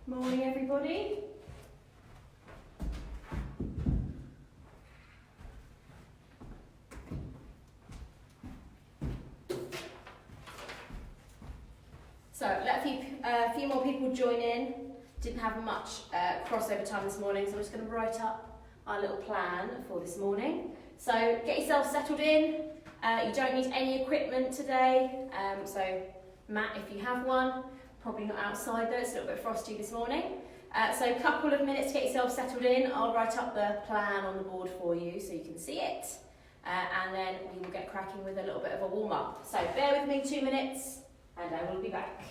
Morning, everybody. So let a few more people join in. Didn't have much crossover time this morning, so I'm just going to write up our little plan for this morning. So get yourself settled in. You don't need any equipment today. So mat if you have one. Probably not outside though, it's a little bit frosty this morning. So a couple of minutes to get yourself settled in. I'll write up the plan on the board for you so you can see it. And then we will get cracking with a little bit of a warm up. So bear with me 2 minutes and I will be back.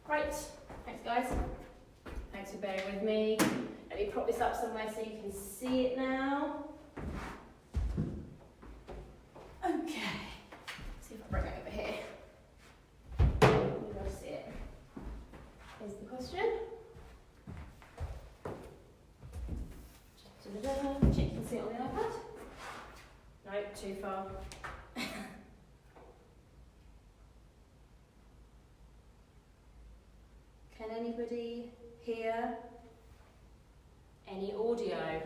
Great, thanks guys. Thanks for bearing with me. Let me prop this up somewhere so you can see it now. Okay, see if I bring it over here. You'll see it. Here's the question. Check you can see it on the iPad. No, too far. Can anybody hear any audio?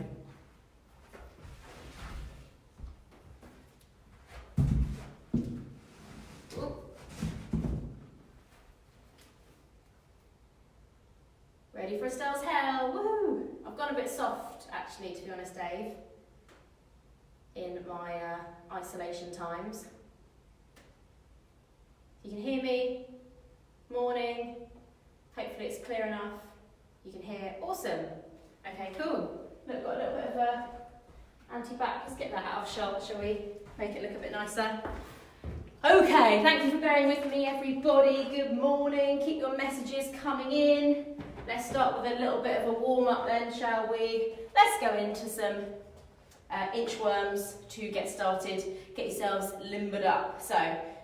Ooh. Ready for Estelle's hell? Woohoo! I've gone a bit soft actually, to be honest, Dave, in my isolation times. You can hear me. Morning. Hopefully it's clear enough. You can hear. Awesome. Okay, cool. Look, got a little bit of a anti-back. Let's get that out of shot, shall we? Make it look a bit nicer. Okay, thank you for bearing with me, everybody. Good morning. Keep your messages coming in. Let's start with a little bit of a warm-up then, shall we? Let's go into some inchworms to get started. Get yourselves limbered up. So,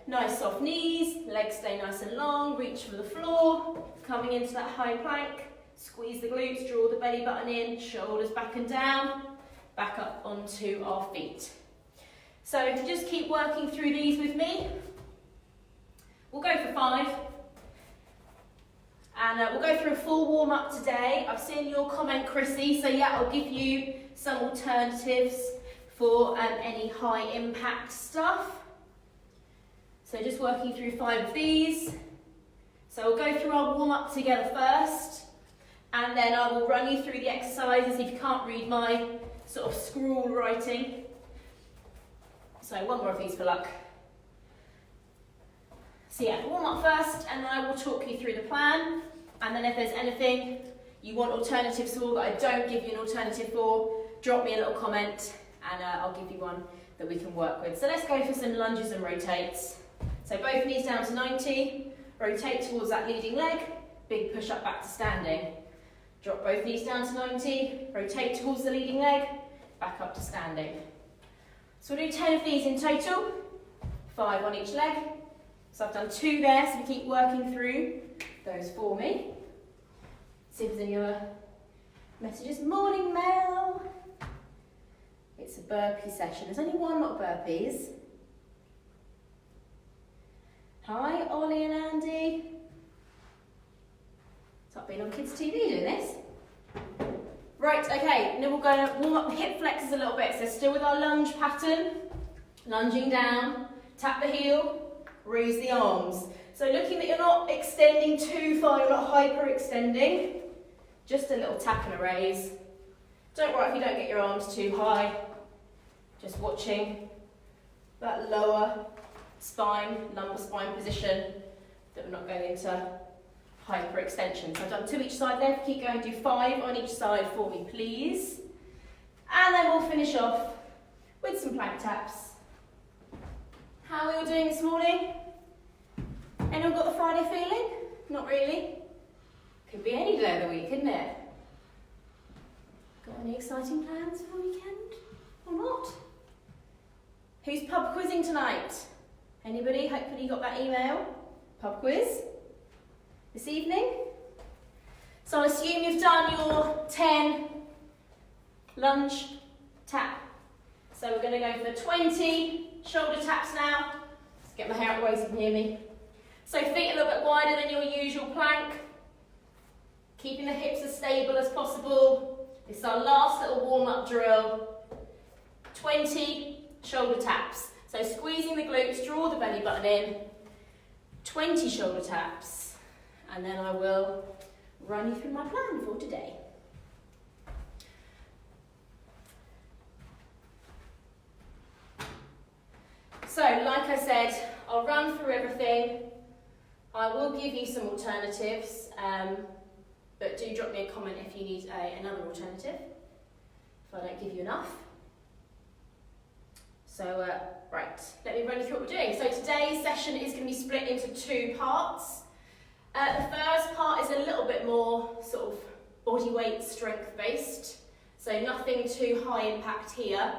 nice soft knees, legs stay nice and long, reach for the floor. Coming into that high plank, squeeze the glutes, draw the belly button in, shoulders back and down, back up onto our feet. So just keep working through these with me. We'll go for 5. And we'll go through a full warm up today. I've seen your comment, Chrissy, so yeah, I'll give you some alternatives for any high impact stuff. So just working through 5 of these. So we'll go through our warm-up together first, and then I will run you through the exercises if you can't read my sort of scrawl writing. So 1 more of these for luck. So yeah, warm up first, and then I will talk you through the plan, and then if there's anything you want alternatives for that I don't give you an alternative for, drop me a little comment, and I'll give you one that we can work with. So let's go for some lunges and rotates. So both knees down to 90. Rotate towards that leading leg, big push up back to standing. Drop both knees down to 90, rotate towards the leading leg, back up to standing. So we'll do 10 of these in total, 5 on each leg. So I've done 2 there, so we keep working through those for me. See if there's any other messages. Morning, Mel. It's a burpee session. There's only 1 lot of burpees. Hi, Ollie and Andy. It's not been on Kids TV doing this. Right, okay, now we're going to warm up the hip flexors a little bit. So still with our lunge pattern, lunging down, tap the heel, raise the arms. So looking that you're not extending too far, you're not hyper-extending, just a little tap and a raise. Don't worry if you don't get your arms too high, just watching that lower spine, lumbar spine position, that we're not going into hyper-extension. So I've done 2 each side there, keep going, do 5 on each side for me please. And then we'll finish off with some plank taps. How are we all doing this morning? Anyone got the Friday feeling? Not really. Could be any day of the week, couldn't it? Got any exciting plans for the weekend? Or not? Who's pub quizzing tonight? Anybody? Hopefully you got that email. Pub quiz this evening. So I assume you've done your 10 lunge tap. So we're going to go for 20 shoulder taps now. Let's get my hair out of the way so you can hear me. So feet a little bit wider than your usual plank. Keeping the hips as stable as possible. This is our last little warm-up drill. 20 shoulder taps. So squeezing the glutes, draw the belly button in. 20 shoulder taps. And then I will run you through my plan for today. So, like I said, I'll run through everything. I will give you some alternatives, but do drop me a comment if you need another alternative, if I don't give you enough. So, right, let me run you through what we're doing. So today's session is going to be split into 2 parts. The first part is a little bit more sort of body weight strength based, so nothing too high impact here.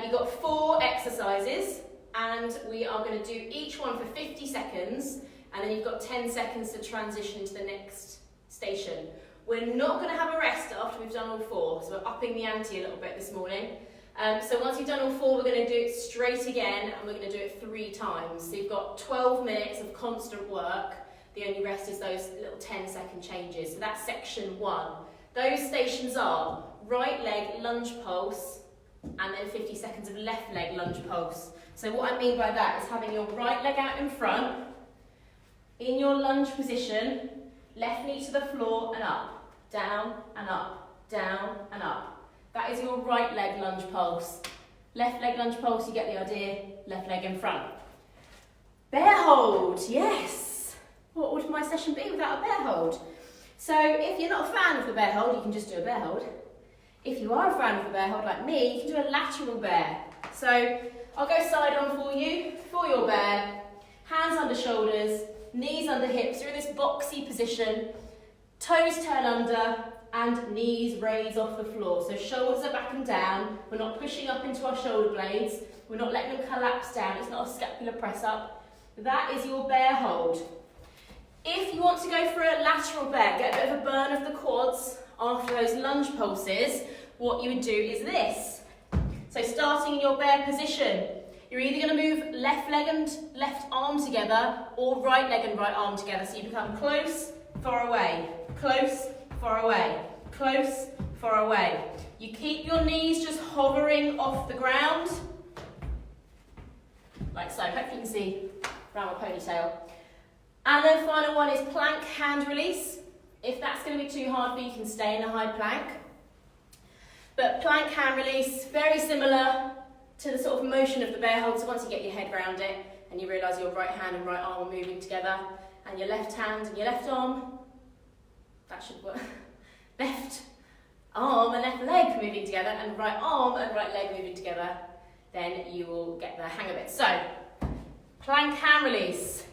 You've got 4 exercises, and we are going to do each one for 50 seconds, and then you've got 10 seconds to transition to the next station. We're not going to have a rest after we've done all 4, so we're upping the ante a little bit this morning. So once you've done all 4, we're going to do it straight again, and we're going to do it 3 times. So you've got 12 minutes of constant work. The only rest is those little 10-second changes. So that's section 1. Those stations are right leg lunge pulse, and then 50 seconds of left leg lunge pulse. So what I mean by that is having your right leg out in front, in your lunge position, left knee to the floor and up, down and up, down and up. That is your right leg lunge pulse. Left leg lunge pulse, you get the idea, left leg in front. Bear hold, yes. What would my session be without a bear hold? So if you're not a fan of the bear hold, you can just do a bear hold. If you are a fan of the bear hold like me, you can do a lateral bear. So I'll go side on for you, for your bear. Hands under shoulders, knees under hips. You're in this boxy position. Toes turn under and knees raise off the floor. So shoulders are back and down. We're not pushing up into our shoulder blades. We're not letting them collapse down. It's not a scapular press up. That is your bear hold. If you want to go for a lateral bear, get a bit of a burn of the quads after those lunge pulses, what you would do is this. So starting in your bear position, you're either going to move left leg and left arm together, or right leg and right arm together. So you become close, far away, close, far away, close, far away. You keep your knees just hovering off the ground, like so. Hopefully you can see around my ponytail. And then final one is plank hand release. If that's going to be too hard for you, you can stay in a high plank. But plank hand release, very similar to the sort of motion of the bear hold. So once you get your head around it and you realise your right hand and right arm are moving together, and your left hand and your left arm, that should work. Left arm and left leg moving together, and right arm and right leg moving together, then you will get the hang of it. So, plank hand release.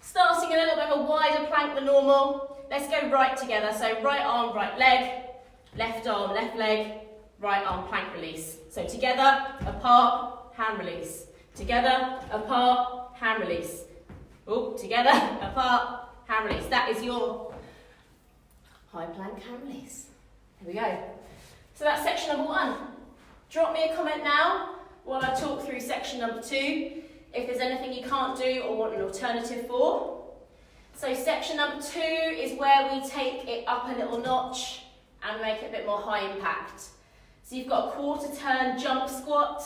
Starting a little bit of a wider plank than normal. Let's go right together. So right arm, right leg, left arm, left leg, right arm, plank release. So together, apart, hand release. Together, apart, hand release. Oh, together, apart, hand release. That is your high plank hand release. Here we go. So that's section number 1. Drop me a comment now while I talk through section number 2. If there's anything you can't do or want an alternative for. So section number 2 is where we take it up a little notch and make it a bit more high impact. So you've got a quarter turn jump squat,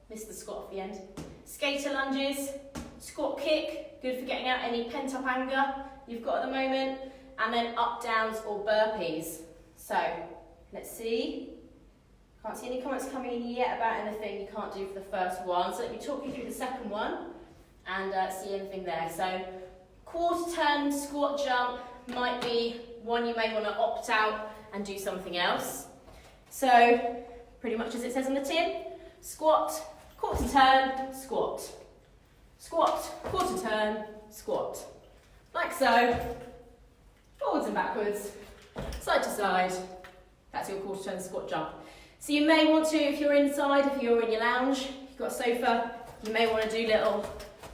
missed the squat off the end, skater lunges, squat kick, good for getting out any pent up anger you've got at the moment, and then up downs or burpees. So let's see. Can't see any comments coming in yet about anything you can't do for the first one. So let me talk you through the second one and see anything there. So quarter turn squat jump might be one you may want to opt out and do something else. So pretty much as it says on the tin, squat, quarter turn, squat. Squat, quarter turn, squat. Like so. Forwards and backwards, side to side. That's your quarter turn squat jump. So you may want to, if you're inside, if you're in your lounge, you've got a sofa, you may want to do little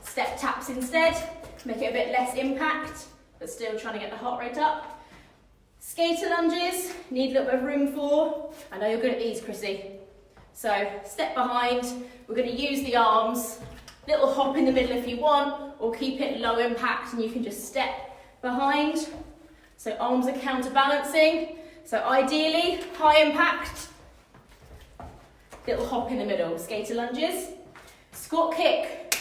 step taps instead, make it a bit less impact, but still trying to get the heart rate up. Skater lunges, need a little bit of room for. I know you're good at these, Chrissy. So step behind, we're going to use the arms, little hop in the middle if you want, or keep it low impact and you can just step behind. So arms are counterbalancing. So ideally, high impact, little hop in the middle, skater lunges. Squat kick.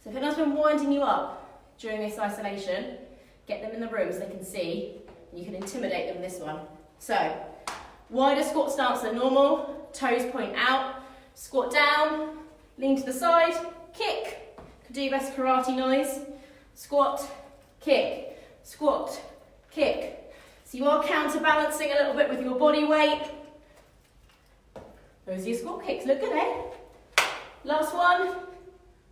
So if anyone's been winding you up during this isolation, get them in the room so they can see. You can intimidate them with this one. So, wider squat stance than normal, toes point out, squat down, lean to the side, kick. Could do your best karate noise. Squat, kick, squat, kick. So you are counterbalancing a little bit with your body weight. Those are your squat kicks, look good, eh? Last one,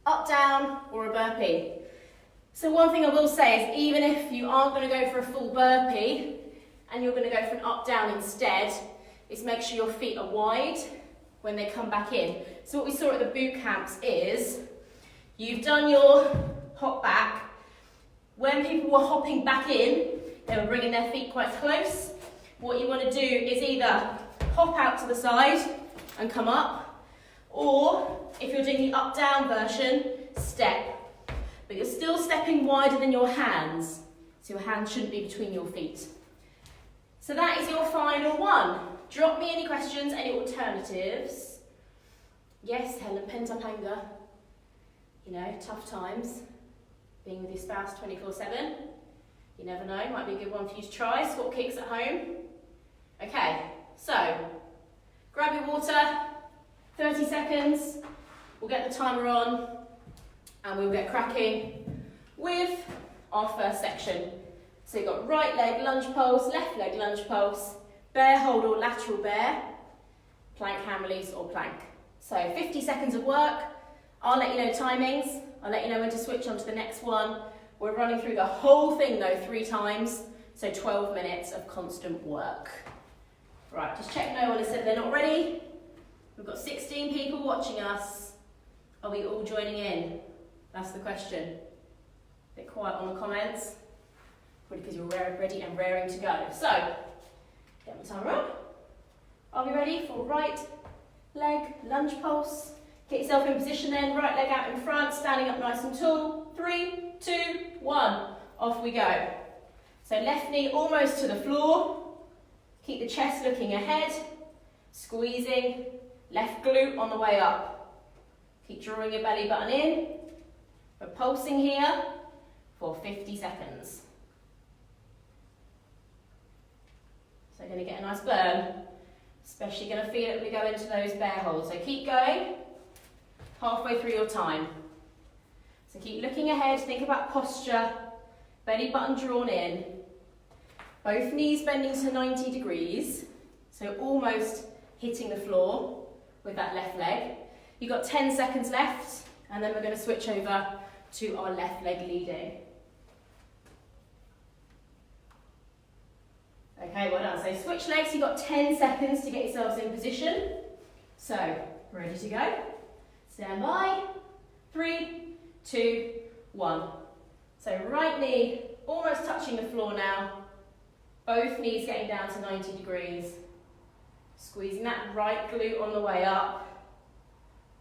up, down, or a burpee. So one thing I will say is even if you aren't going to go for a full burpee and you're going to go for an up, down instead, is make sure your feet are wide when they come back in. So what we saw at the boot camps is you've done your hop back. When people were hopping back in, they were bringing their feet quite close. What you want to do is either hop out to the side and come up, or if you're doing the up-down version, step. But you're still stepping wider than your hands, so your hands shouldn't be between your feet. So that is your final one. Drop me any questions, any alternatives. Yes, Helen, pent-up anger. You know, tough times. Being with your spouse 24/7. You never know, might be a good one for you to try. Squat kicks at home. Okay, so grab your water, 30 seconds. We'll get the timer on and we'll get cracking with our first section. So you've got right leg lunge pulse, left leg lunge pulse, bear hold or lateral bear, plank hand release or plank. So 50 seconds of work. I'll let you know timings. I'll let you know when to switch on to the next one. We're running through the whole thing though 3 times, so 12 minutes of constant work. Right, just check no one has said they're not ready. We've got 16 people watching us. Are we all joining in? That's the question. A bit quiet on the comments. Probably because you're ready and raring to go. So, get my timer on. Are we ready for right leg lunge pulse? Get yourself in position then, right leg out in front, standing up nice and tall. 3, 2, 1, off we go. So left knee almost to the floor. Keep the chest looking ahead, squeezing, left glute on the way up. Keep drawing your belly button in. We're pulsing here for 50 seconds. So going to get a nice burn, especially going to feel it when we go into those bear holds. So keep going, halfway through your time. So keep looking ahead, think about posture, belly button drawn in, both knees bending to 90 degrees, so almost hitting the floor with that left leg. You've got 10 seconds left, and then we're going to switch over to our left leg leading. Okay, well done. So switch legs, you've got 10 seconds to get yourselves in position. So, ready to go? Stand by. 3, 2, 1. So right knee almost touching the floor now. Both knees getting down to 90 degrees. Squeezing that right glute on the way up.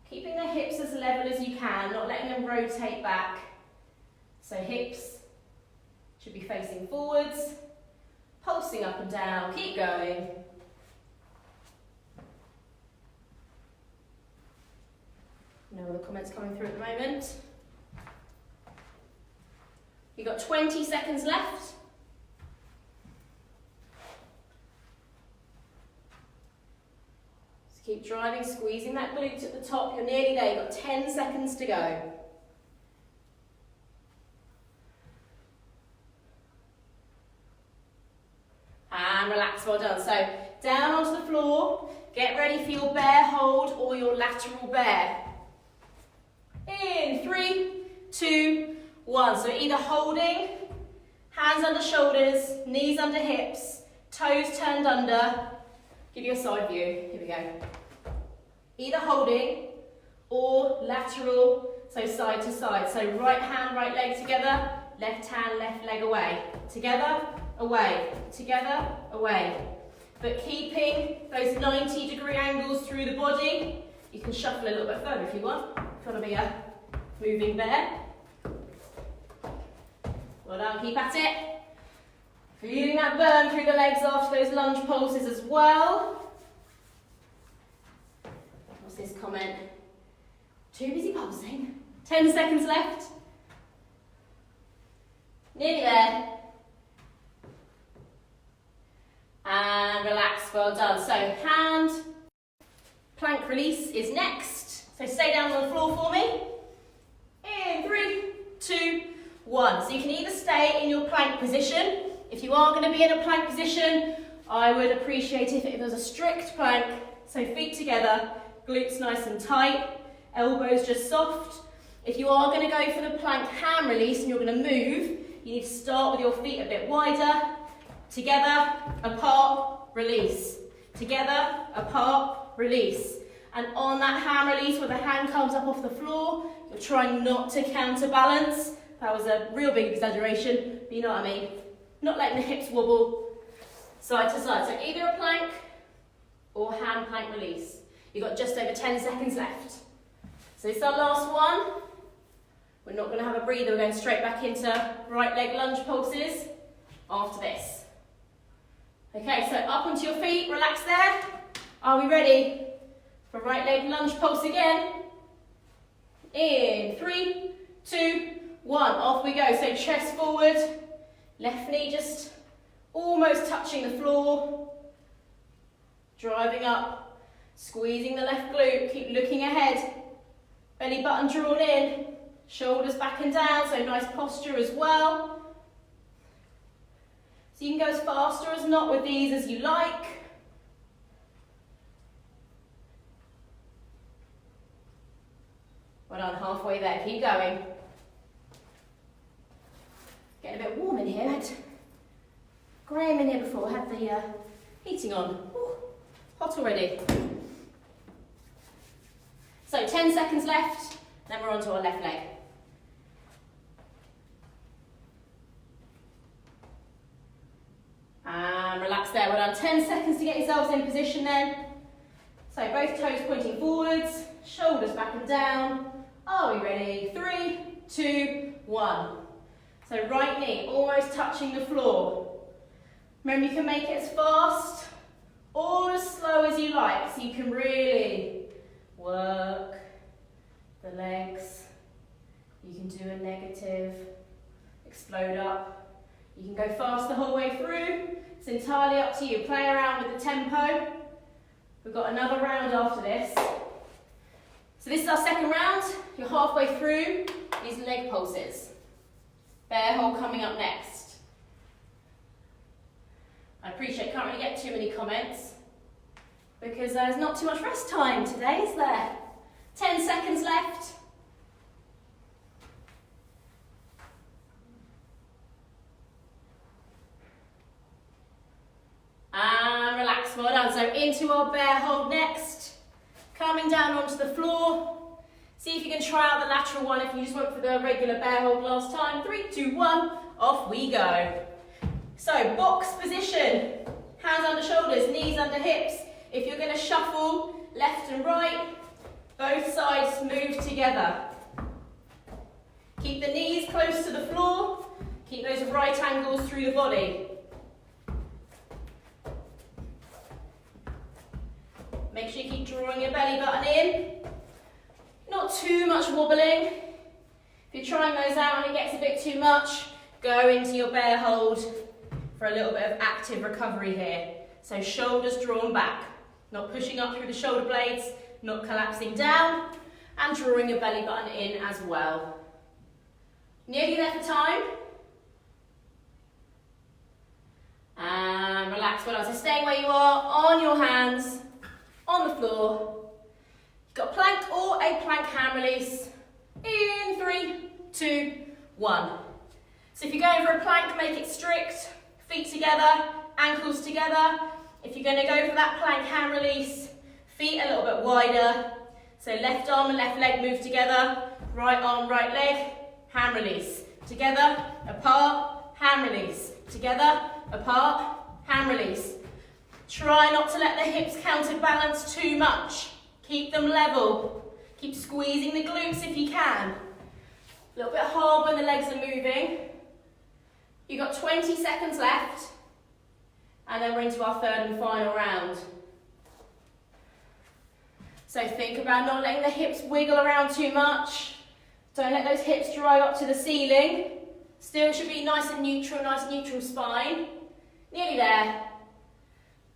Keeping the hips as level as you can, not letting them rotate back. So hips should be facing forwards. Pulsing up and down. Keep going. No other comments coming through at the moment. You've got 20 seconds left. So keep driving, squeezing that glute at the top. You're nearly there. You've got 10 seconds to go. And relax, well done. So down onto the floor. Get ready for your bear hold or your lateral bear. In 3, 2, 1. So either holding, hands under shoulders, knees under hips, toes turned under. Give you a side view. Here we go. Either holding or lateral, so side to side. So right hand, right leg together, left hand, left leg away. Together, away, together, away. But keeping those 90-degree angles through the body. You can shuffle a little bit further if you want. If you want to be a moving bear. Well done, keep at it. Feeling that burn through the legs after those lunge pulses as well. What's this comment? Too busy pulsing. 10 seconds left. Nearly there. And relax, well done. So hand plank release is next. So stay down on the floor for me. In 3, 2, 1. So you can either stay in your plank position. If you are going to be in a plank position, I would appreciate if it was a strict plank. So feet together, glutes nice and tight, elbows just soft. If you are going to go for the plank hand release and you're going to move, you need to start with your feet a bit wider. Together, apart, release. Together, apart, release. And on that hand release where the hand comes up off the floor, you're trying not to counterbalance. That was a real big exaggeration, but you know what I mean. Not letting the hips wobble side to side. So either a plank or hand plank release. You've got just over 10 seconds left. So this is our last one. We're not going to have a breather. We're going straight back into right leg lunge pulses after this. Okay, so up onto your feet, relax there. Are we ready for right leg lunge pulse again? In 3, 2, 1, off we go. So chest forward, left knee just almost touching the floor. Driving up, squeezing the left glute, keep looking ahead. Belly button drawn in, shoulders back and down, so nice posture as well. So you can go as fast or as not with these as you like. Well done, halfway there, keep going. Getting a bit warm in here. I had Graham in here before, had the heating on. Ooh, hot already. So 10 seconds left, then we're on to our left leg. And relax there, well done. 10 seconds to get yourselves in position then. So both toes pointing forwards, shoulders back and down. Are we ready? 3, 2, 1. So right knee almost touching the floor. Remember, you can make it as fast or as slow as you like, so you can really work the legs. You can do a negative, explode up. You can go fast the whole way through. It's entirely up to you. Play around with the tempo. We've got another round after this. So this is our second round. You're halfway through these leg pulses. Bear hold coming up next. I appreciate, can't really get too many comments because there's not too much rest time today, is there? 10 seconds left. And relax, well done. So into our bear hold next. Coming down onto the floor. See if you can try out the lateral one if you just went for the regular bear hold last time. 3, 2, 1, off we go. So box position, hands under shoulders, knees under hips. If you're going to shuffle left and right, both sides move together. Keep the knees close to the floor. Keep those right angles through the body. Make sure you keep drawing your belly button in. Not too much wobbling. If you're trying those out and it gets a bit too much, go into your bear hold for a little bit of active recovery here. So shoulders drawn back, not pushing up through the shoulder blades, not collapsing down, and drawing your belly button in as well. Nearly there for time. And relax well. So staying where you are, on your hands, on the floor. You've got plank or a plank hand release. In 3, 2, 1. So if you're going for a plank, make it strict. Feet together, ankles together. If you're going to go for that plank hand release, feet a little bit wider. So left arm and left leg move together. Right arm, right leg, hand release. Together, apart, hand release. Together, apart, hand release. Try not to let the hips counterbalance too much. Keep them level. Keep squeezing the glutes if you can. A little bit hard when the legs are moving. You've got 20 seconds left. And then we're into our third and final round. So think about not letting the hips wiggle around too much. Don't let those hips drive up to the ceiling. Still should be nice and neutral spine. Nearly there.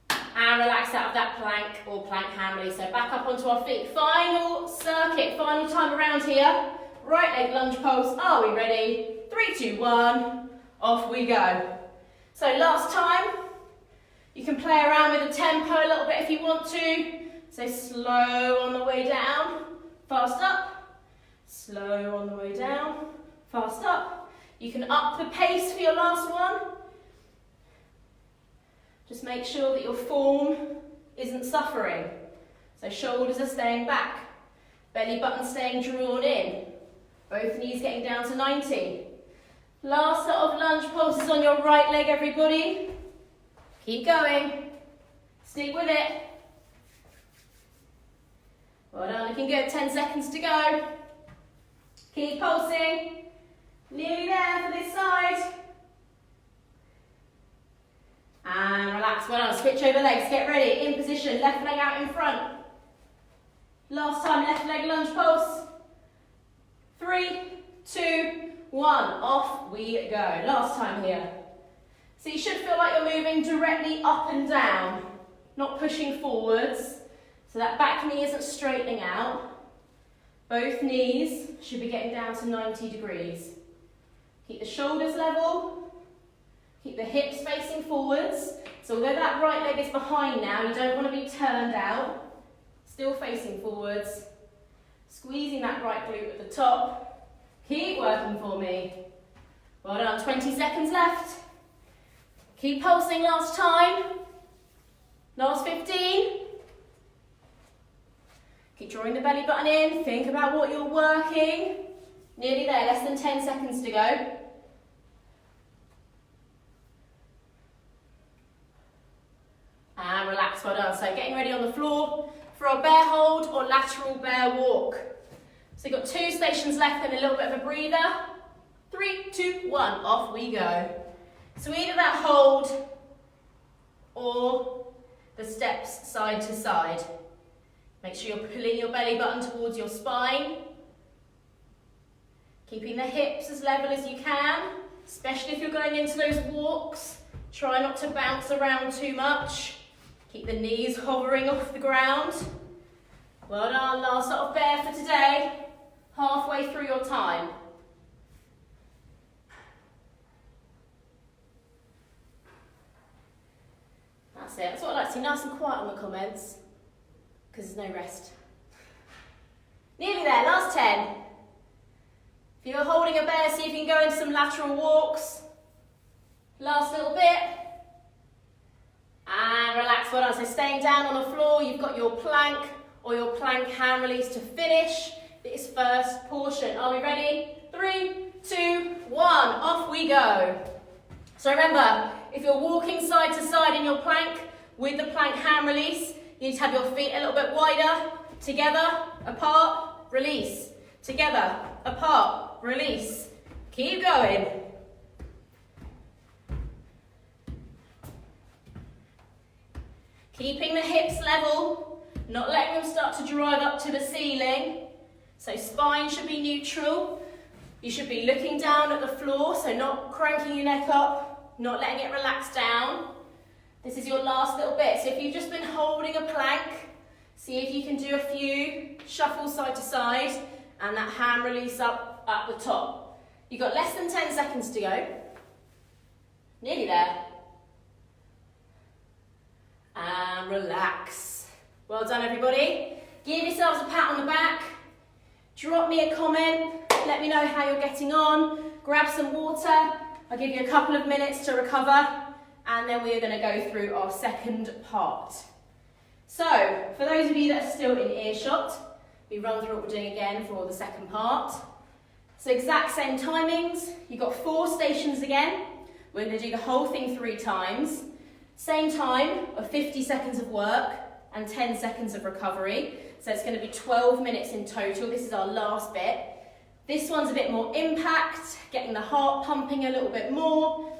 And relax out of that plank or plank hand release. So back up onto our feet. Final circuit, final time around here. Right leg lunge pulse. Are we ready? 3, 2, 1. Off we go. So last time, you can play around with the tempo a little bit if you want to. So slow on the way down, fast up. Slow on the way down, fast up. You can up the pace for your last one. Just make sure that your form isn't suffering. So shoulders are staying back, belly button staying drawn in, both knees getting down to 90. Last set of lunge pulses on your right leg, everybody. Keep going, stick with it. Well done, looking good, 10 seconds to go. Keep pulsing, nearly there for this side. And relax, well done, switch over legs, get ready, in position, left leg out in front. Last time, left leg lunge pulse. 3, 2, 1, off we go. Last time here. So you should feel like you're moving directly up and down, not pushing forwards. So that back knee isn't straightening out. Both knees should be getting down to 90 degrees. Keep the shoulders level. Keep the hips facing forwards. So although that right leg is behind now, you don't want to be turned out. Still facing forwards. Squeezing that right glute at the top. Keep working for me. Well done, 20 seconds left. Keep pulsing last time. Last 15. Keep drawing the belly button in. Think about what you're working. Nearly there, less than 10 seconds to go. And relax, well done. So getting ready on the floor for our bear hold or lateral bear walk. So you've got 2 stations left and a little bit of a breather. 3, 2, 1, off we go. So either that hold or the steps side to side. Make sure you're pulling your belly button towards your spine. Keeping the hips as level as you can, especially if you're going into those walks. Try not to bounce around too much. Keep the knees hovering off the ground. Well done, last sort of bear for today. Halfway through your time. That's it, that's what I like to see, nice and quiet on the comments, because there's no rest. Nearly there, last 10. If you're holding a bear, see if you can go into some lateral walks. Last little bit. And relax, well done. So staying down on the floor, you've got your plank or your plank hand release to finish this first portion. Are we ready? 3, 2, 1, off we go. So remember, if you're walking side to side in your plank with the plank hand release, you need to have your feet a little bit wider, together, apart, release, together, apart, release. Keep going. Keeping the hips level, not letting them start to drive up to the ceiling. So spine should be neutral. You should be looking down at the floor, so not cranking your neck up, not letting it relax down. This is your last little bit. So if you've just been holding a plank, see if you can do a few shuffles side to side and that hand release up at the top. You've got less than 10 seconds to go. Nearly there. And relax. Well done, everybody. Give yourselves a pat on the back. Drop me a comment. Let me know how you're getting on. Grab some water. I'll give you a couple of minutes to recover. And then we are going to go through our second part. So, for those of you that are still in earshot, we run through what we're doing again for the second part. So exact same timings. You've got 4 stations again. We're going to do the whole thing 3 times. Same time of 50 seconds of work and 10 seconds of recovery. So it's going to be 12 minutes in total. This is our last bit. This one's a bit more impact, getting the heart pumping a little bit more.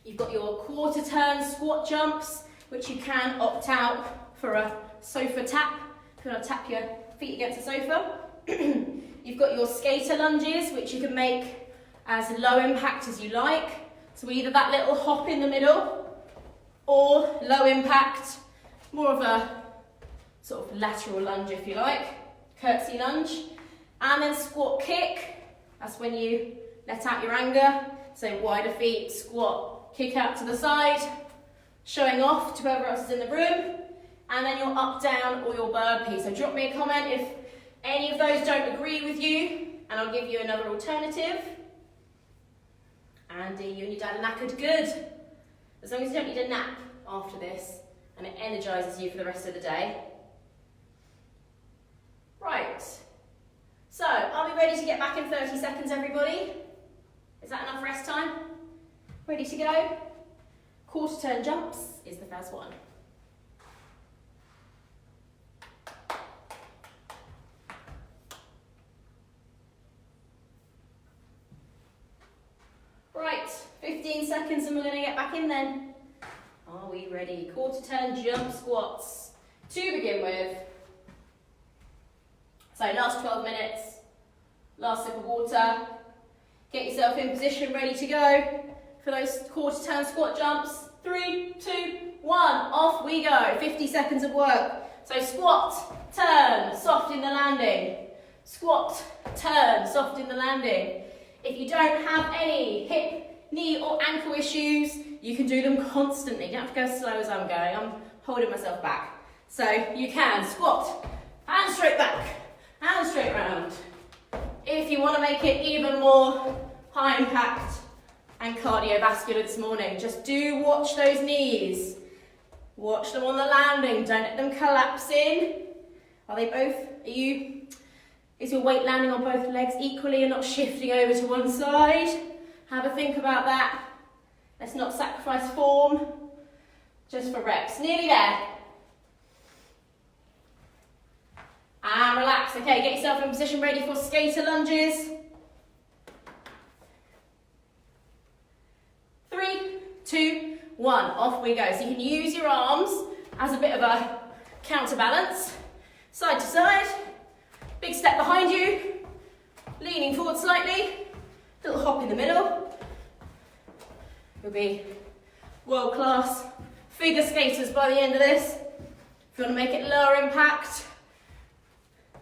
You've got your quarter turn squat jumps, which you can opt out for a sofa tap. If you want to tap your feet against the sofa. You've got your skater lunges, which you can make as low impact as you like. So either that little hop in the middle, or low impact, more of a sort of lateral lunge if you like, curtsy lunge. And then squat kick, that's when you let out your anger. So wider feet, squat, kick out to the side, showing off to whoever else is in the room. And then your up, down, or your burpee. So drop me a comment if any of those don't agree with you, and I'll give you another alternative. Andy, you and your dad are knackered, good. As long as you don't need a nap after this, and it energises you for the rest of the day. Right, so are we ready to get back in 30 seconds, everybody? Is that enough rest time? Ready to go? Quarter turn jumps is the first one. Right, 15 seconds and we're going to get back in then. Are we ready? Quarter turn jump squats to begin with. So last 12 minutes, last sip of water. Get yourself in position, ready to go for those quarter turn squat jumps. 3, 2, 1, off we go. 50 seconds of work. So squat, turn, soft in the landing. Squat, turn, soft in the landing. If you don't have any hip, knee or ankle issues, you can do them constantly. You don't have to go as slow as I'm going. I'm holding myself back. So you can squat, and straight back, and straight round. If you want to make it even more high impact and cardiovascular this morning, just do watch those knees. Watch them on the landing, don't let them collapse in. Is your weight landing on both legs equally and not shifting over to one side? Have a think about that. Let's not sacrifice form, just for reps. Nearly there. And relax. Okay, get yourself in position ready for skater lunges. 3, 2, 1, off we go. So you can use your arms as a bit of a counterbalance. Side to side, big step behind you, leaning forward slightly, little hop in the middle. You'll be world-class figure skaters by the end of this. If you want to make it lower impact,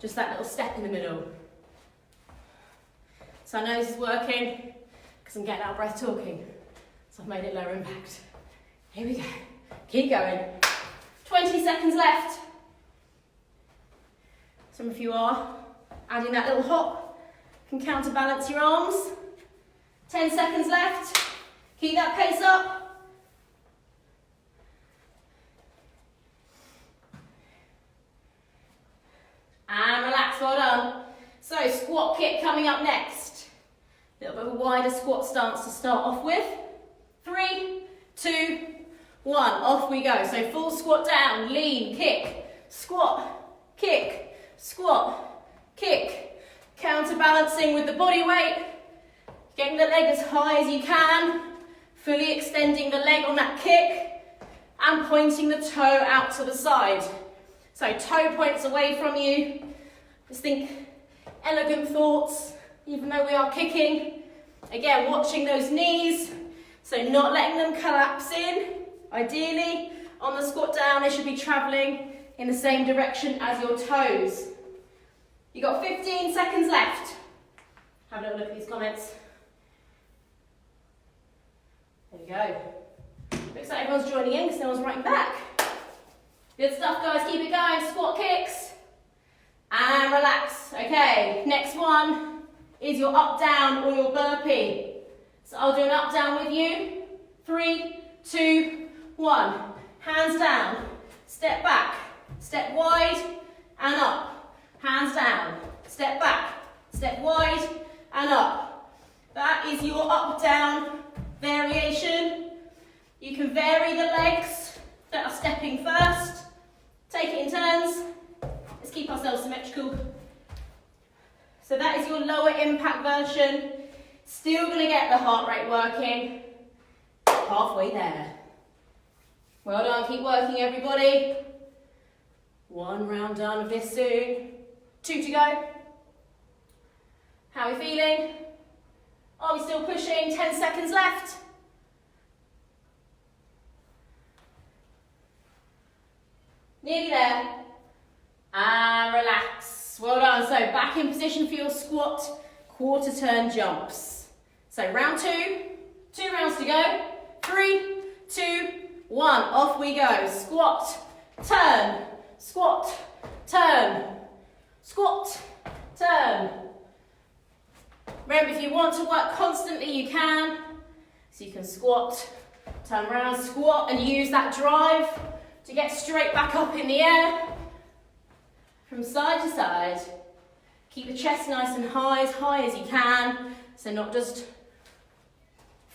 just that little step in the middle. So I know this is working because I'm getting out of breath talking. So I've made it lower impact. Here we go. Keep going. 20 seconds left. Some of you are adding that little hop. Can counterbalance your arms. 10 seconds left. Keep that pace up. And relax, well done. So squat kick coming up next. A little bit of a wider squat stance to start off with. 3, 2, 1, off we go. So full squat down, lean, kick, squat, kick, squat, kick. Counterbalancing with the body weight. Getting the leg as high as you can. Fully extending the leg on that kick. And pointing the toe out to the side. So toe points away from you. Just think elegant thoughts, even though we are kicking. Again, watching those knees, so not letting them collapse in. Ideally, on the squat down, they should be traveling in the same direction as your toes. You've got 15 seconds left. Have a little look at these comments. There we go. Looks like everyone's joining in because no one's writing back. Good stuff, guys. Keep it going. Squat kicks. And relax. Okay, next one is your up, down or your burpee. So I'll do an up, down with you. 3, 2, 1. Hands down. Step back. Step wide and up. Hands down. Step back. Step wide and up. That is your up, down variation. You can vary the legs that are stepping first. Take it in turns. Let's keep ourselves symmetrical. So that is your lower impact version. Still going to get the heart rate working. Halfway there. Well done, keep working everybody. 1 round done of this soon. 2 to go. How are we feeling? Are we still pushing? 10 seconds left. Nearly there. And relax. Well done. So back in position for your squat, quarter turn jumps. So round 2, 2 rounds to go. 3, 2, 1. Off we go. Squat, turn, squat, turn, squat, turn. Remember, if you want to work constantly, you can. So you can squat, turn around, squat, and use that drive to get straight back up in the air. From side to side. Keep the chest nice and high as you can. So not just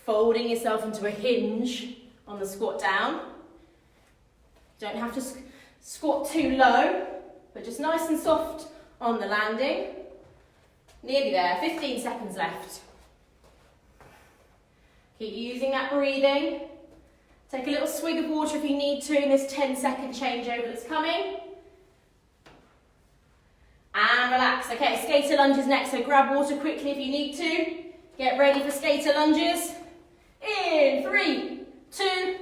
folding yourself into a hinge on the squat down. Don't have to squat too low, but just nice and soft on the landing. Nearly there, 15 seconds left. Keep using that breathing. Take a little swig of water if you need to in this 10-second changeover that's coming. And relax. Okay, skater lunges next, so grab water quickly if you need to. Get ready for skater lunges. In 3, 2,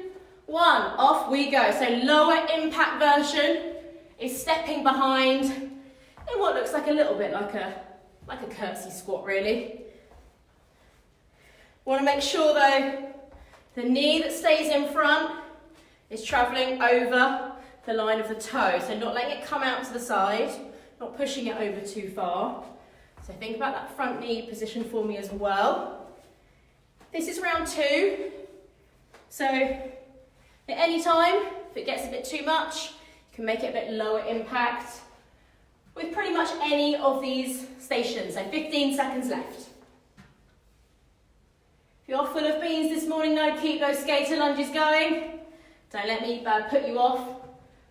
1. Off we go. So lower impact version is stepping behind in what looks like a little bit like a curtsy squat, really. Want to make sure though, the knee that stays in front is travelling over the line of the toe. So not letting it come out to the side, not pushing it over too far. So think about that front knee position for me as well. This is round 2. So at any time, if it gets a bit too much, you can make it a bit lower impact with pretty much any of these stations. So 15 seconds left. If you're full of beans this morning though, keep those skater lunges going. Don't let me put you off.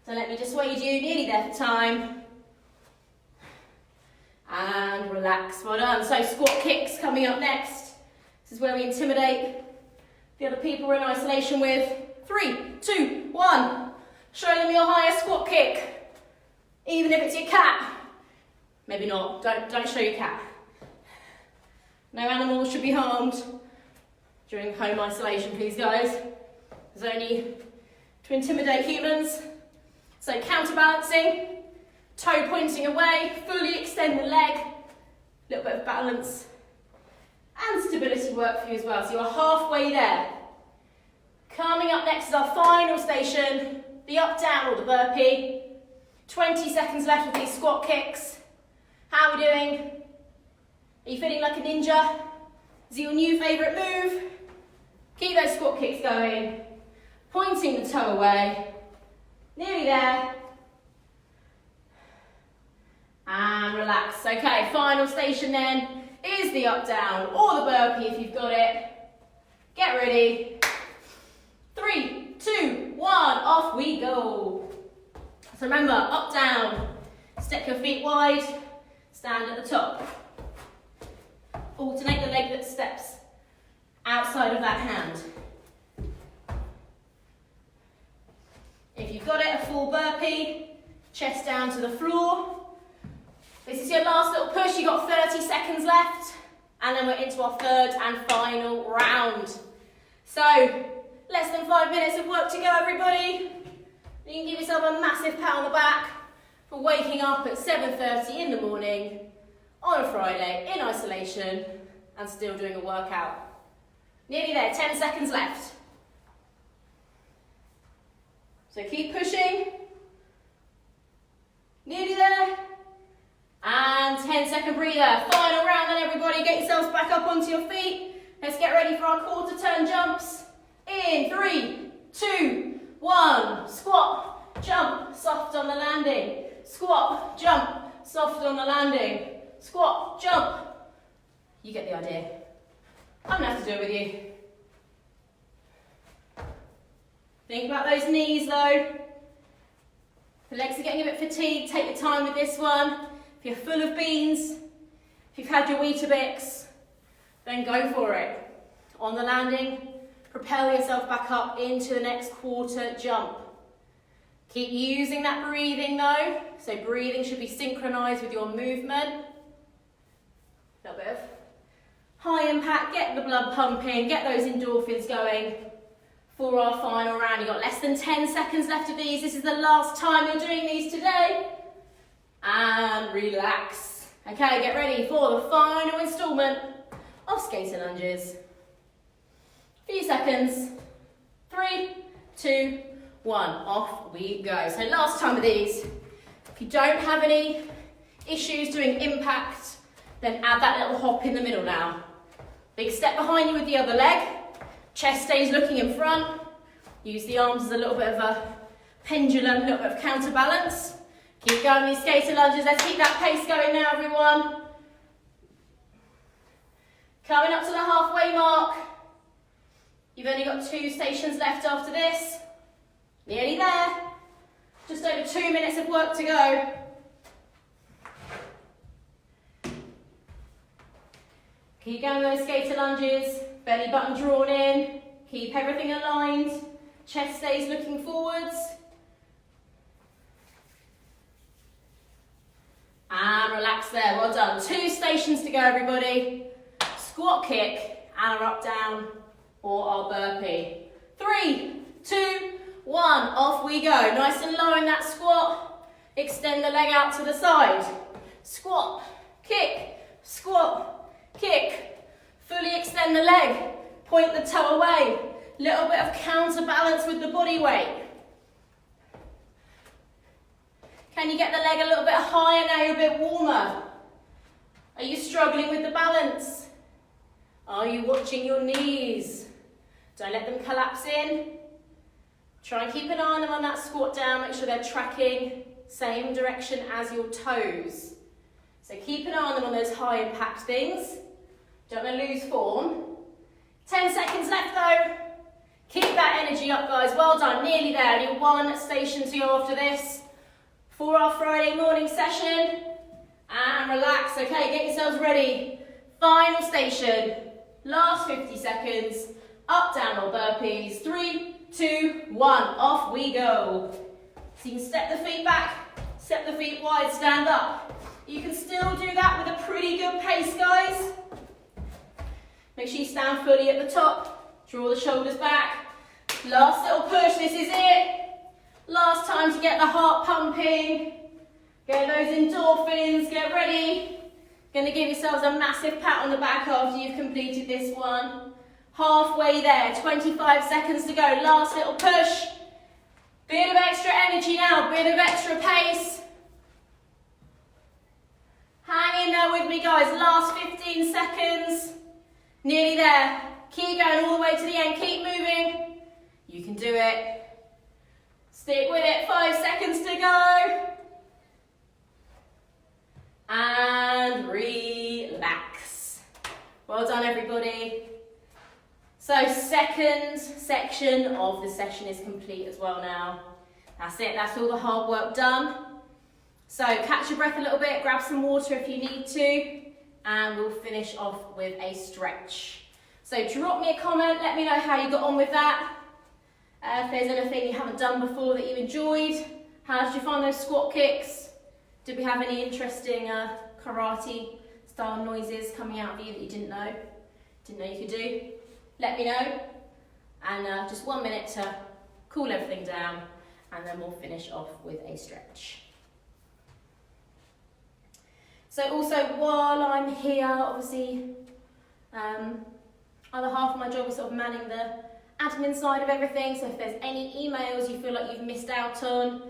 Don't let me dissuade you. Nearly there for time. And relax. Well done. So squat kicks coming up next. This is where we intimidate the other people we're in isolation with. 3, 2, 1. Show them your highest squat kick. Even if it's your cat. Maybe not. Don't show your cat. No animals should be harmed during home isolation, please, guys. There's only to intimidate humans. So counterbalancing, toe pointing away, fully extend the leg, a little bit of balance and stability work for you as well. So you're halfway there. Coming up next is our final station, the up, down or the burpee. 20 seconds left with these squat kicks. How are we doing? Are you feeling like a ninja? Is it your new favourite move? Keep those squat kicks going. Pointing the toe away. Nearly there. And relax. Okay, final station then is the up, down or the burpee if you've got it. Get ready. 3, 2, 1, off we go. So remember, up, down. Step your feet wide. Stand at the top. Alternate the leg that steps outside of that hand. If you've got it, a full burpee, chest down to the floor. This is your last little push. You've got 30 seconds left. And then we're into our third and final round. So, less than 5 minutes of work to go, everybody. You can give yourself a massive pat on the back for waking up at 7:30 in the morning on a Friday in isolation and still doing a workout. Nearly there, 10 seconds left. So keep pushing. Nearly there. And 10-second breather. Final round then, everybody. Get yourselves back up onto your feet. Let's get ready for our quarter turn jumps. In 3, 2, 1. Squat, jump, soft on the landing. Squat, jump, soft on the landing. Squat, jump. You get the idea. I'm going to have to do it with you. Think about those knees though. The legs are getting a bit fatigued. Take your time with this one. If you're full of beans, if you've had your Weetabix, then go for it. On the landing, propel yourself back up into the next quarter jump. Keep using that breathing though. So breathing should be synchronized with your movement. A little bit of high impact, get the blood pumping, get those endorphins going for our final round. You've got less than 10 seconds left of these. This is the last time you're doing these today. And relax. Okay, get ready for the final instalment of skater lunges. Few seconds. 3, 2, 1. Off we go. So last time of these. If you don't have any issues doing impact, then add that little hop in the middle now. Big step behind you with the other leg. Chest stays looking in front. Use the arms as a little bit of a pendulum, a little bit of counterbalance. Keep going with these skater lunges. Let's keep that pace going now, everyone. Coming up to the halfway mark. You've only got 2 stations left after this. Nearly there. Just over 2 minutes of work to go. Keep going with those skater lunges. Belly button drawn in. Keep everything aligned. Chest stays looking forwards. And relax there, well done. 2 stations to go, everybody. Squat kick, and our up down, or our burpee. 3, 2, 1, off we go. Nice and low in that squat. Extend the leg out to the side. Squat, kick, squat, kick. Fully extend the leg. Point the toe away. Little bit of counterbalance with the body weight. Can you get the leg a little bit higher now you're a bit warmer? Are you struggling with the balance? Are you watching your knees? Don't let them collapse in. Try and keep an eye on them on that squat down. Make sure they're tracking same direction as your toes. So keep an eye on them on those high impact things. Don't want to lose form. 10 seconds left though. Keep that energy up, guys. Well done, nearly there. Only 1 station to go after this. For our Friday morning session, and relax. Okay, get yourselves ready. Final station, last 50 seconds, up, down, or burpees. 3, 2, 1, off we go. So you can step the feet back, step the feet wide, stand up. You can still do that with a pretty good pace, guys. Make sure you stand fully at the top, draw the shoulders back. Last little push, this is it. Last time to get the heart pumping, get those endorphins, get ready. Gonna give yourselves a massive pat on the back after you've completed this one. Halfway there, 25 seconds to go, last little push. Bit of extra energy now, bit of extra pace. Hang in there with me, guys, last 15 seconds. Nearly there, keep going all the way to the end, keep moving. You can do it. Stick with it, 5 seconds to go. And relax. Well done, everybody. So second section of the session is complete as well now. That's it, that's all the hard work done. So catch your breath a little bit, grab some water if you need to, and we'll finish off with a stretch. So drop me a comment, let me know how you got on with that. If there's anything you haven't done before that you enjoyed, how did you find those squat kicks? Did we have any interesting karate style noises coming out of you that you didn't know you could do? Let me know. And just 1 minute to cool everything down, and then we'll finish off with a stretch. So also, while I'm here, obviously, other half of my job is sort of manning the admin side of everything. So if there's any emails you feel like you've missed out on,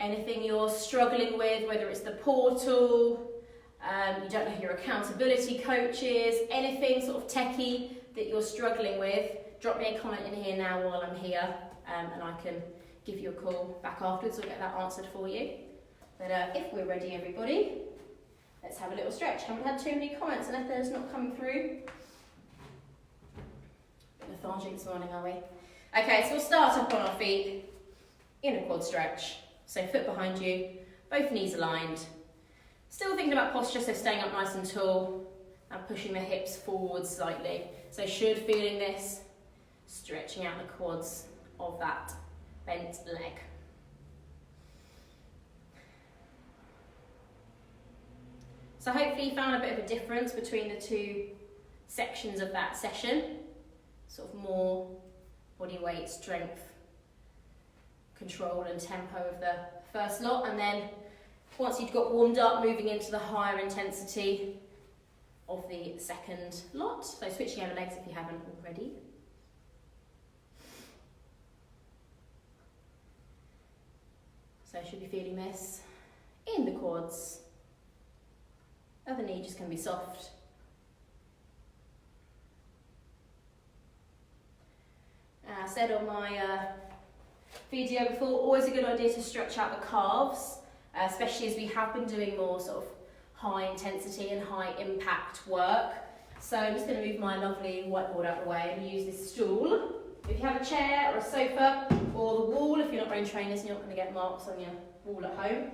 anything you're struggling with, whether it's the portal, you don't know who your accountability coach is, anything sort of techie that you're struggling with, drop me a comment in here now while I'm here, and I can give you a call back afterwards or get that answered for you. But if we're ready, everybody, let's have a little stretch. Haven't had too many comments, unless they're not coming through. Bit lethargic this morning, are we? Okay, so we'll start up on our feet in a quad stretch. So foot behind you, both knees aligned. Still thinking about posture, so staying up nice and tall and pushing the hips forward slightly. So should feeling this, stretching out the quads of that bent leg. So hopefully you found a bit of a difference between the two sections of that session. Sort of more body weight, strength, control and tempo of the first lot, and then once you've got warmed up, moving into the higher intensity of the second lot. So switching over legs if you haven't already. So should be feeling this in the quads. Other knee just can be soft. I said on my video before, always a good idea to stretch out the calves, especially as we have been doing more sort of high intensity and high impact work. So I'm just going to move my lovely whiteboard out of the way and use this stool. If you have a chair or a sofa or the wall, if you're not wearing trainers, you're not going to get marks on your wall at home.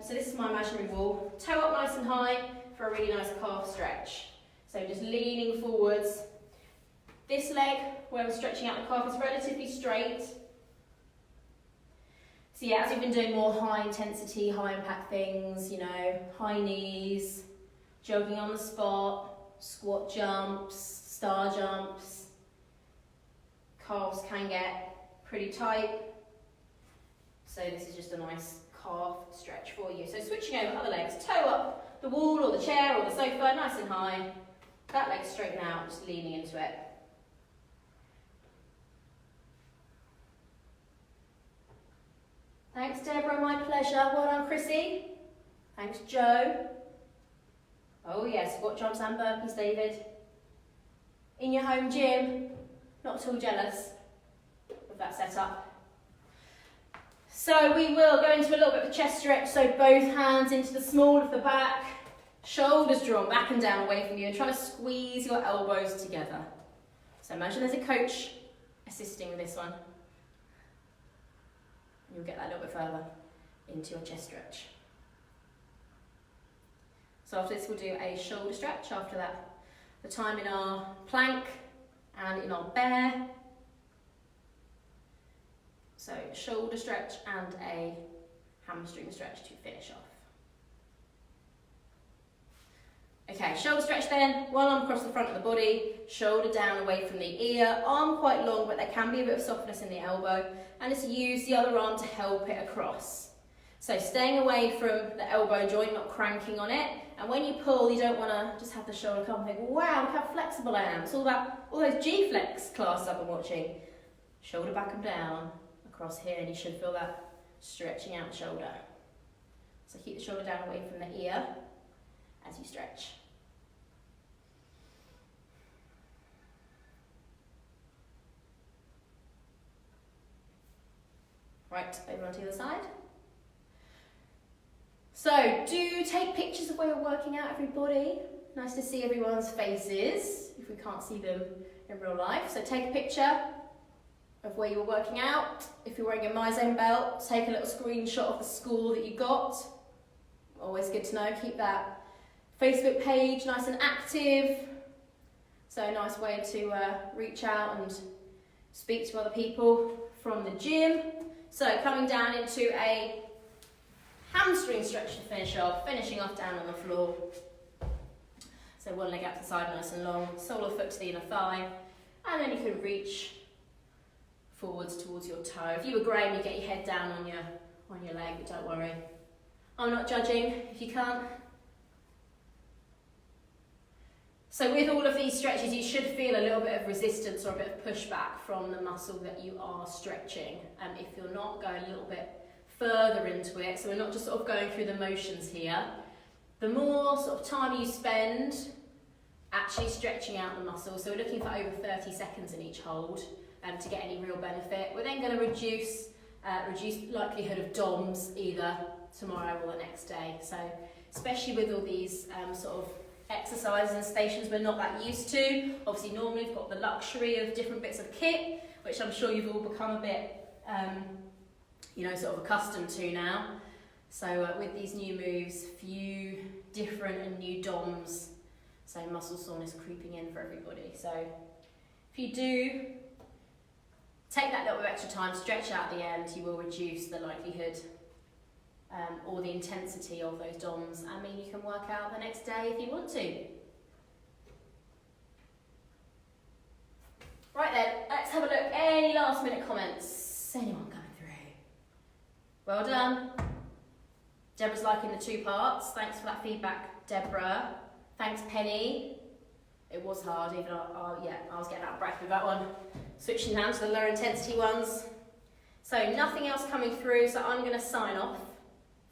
So this is my imaginary wall. Toe up nice and high for a really nice calf stretch. So just leaning forwards. This leg, where we're stretching out the calf, is relatively straight. So yeah, as we've been doing more high intensity, high impact things, you know, high knees, jogging on the spot, squat jumps, star jumps, calves can get pretty tight. So this is just a nice calf stretch for you. So switching over other legs, toe up the wall or the chair or the sofa, nice and high. That leg straighten out, just leaning into it. Thanks Deborah, my pleasure. Well done Chrissy. Thanks Joe. Oh yes, squat jumps and burpees, David. In your home gym, not at all jealous of that setup. So we will go into a little bit of a chest stretch, so both hands into the small of the back, shoulders drawn back and down away from you, and try to squeeze your elbows together. So imagine there's a coach assisting with this one. You'll get that a little bit further into your chest stretch. So after this we'll do a shoulder stretch. After that, the time in our plank and in our bear. So shoulder stretch and a hamstring stretch to finish off. Okay, shoulder stretch then, one arm across the front of the body, shoulder down away from the ear, arm quite long but there can be a bit of softness in the elbow, and just use the other arm to help it across. So staying away from the elbow joint, not cranking on it, and when you pull you don't want to just have the shoulder come and think, wow, look how flexible I am. It's all about all those G-flex classes I've been watching. Shoulder back and down, across here, and you should feel that stretching out the shoulder. So keep the shoulder down away from the ear as you stretch. Right, over onto the other side. So, do take pictures of where you're working out, everybody. Nice to see everyone's faces, if we can't see them in real life. So take a picture of where you're working out. If you're wearing a MyZone belt, take a little screenshot of the school that you got. Always good to know, keep that Facebook page nice and active. So a nice way to reach out and speak to other people from the gym. So coming down into a Hamstring stretch to finish off, finishing off down on the floor. So one leg out to the side, nice and long, sole of foot to the inner thigh, and then you can reach forwards towards your toe. If you were grey, you get your head down on your leg, but don't worry. I'm not judging if you can't. So with all of these stretches, you should feel a little bit of resistance or a bit of pushback from the muscle that you are stretching. If you're not, go a little bit further into it. So we're not just sort of going through the motions here. The more sort of time you spend actually stretching out the muscle, so we're looking for over 30 seconds in each hold to get any real benefit. We're then going to reduce likelihood of DOMs either tomorrow or the next day. So especially with all these sort of exercises and stations we're not that used to. Obviously normally we've got the luxury of different bits of kit, which I'm sure you've all become a bit sort of accustomed to now. So with these new moves, few different and new DOMs, so muscle soreness creeping in for everybody. So if you do take that little bit of extra time, stretch out the end, you will reduce the likelihood or the intensity of those DOMs. I mean, you can work out the next day if you want to. Right then, let's have a look. Any last minute comments? Anyone coming through? Well done. Deborah's liking the 2 parts. Thanks for that feedback, Deborah. Thanks, Penny. It was hard, even I was getting out of breath with that one. Switching down to the lower intensity ones. So nothing else coming through, so I'm going to sign off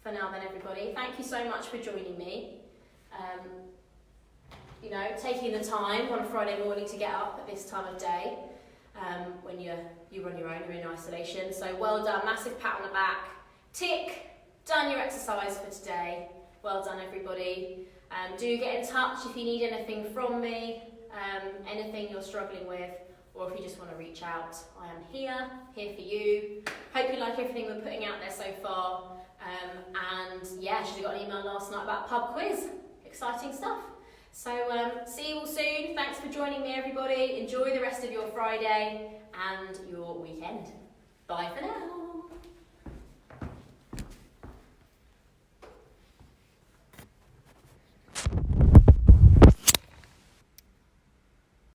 for now then, everybody. Thank you so much for joining me. Taking the time on a Friday morning to get up at this time of day when you're on your own, you're in isolation. So well done, massive pat on the back. Tick, done your exercise for today. Well done, everybody. Do get in touch if you need anything from me, anything you're struggling with, or if you just want to reach out. I am here for you. Hope you like everything we're putting out there so far. And yeah, should have got an email last night about pub quiz. Exciting stuff. So see you all soon. Thanks for joining me, everybody. Enjoy the rest of your Friday and your weekend. Bye for now.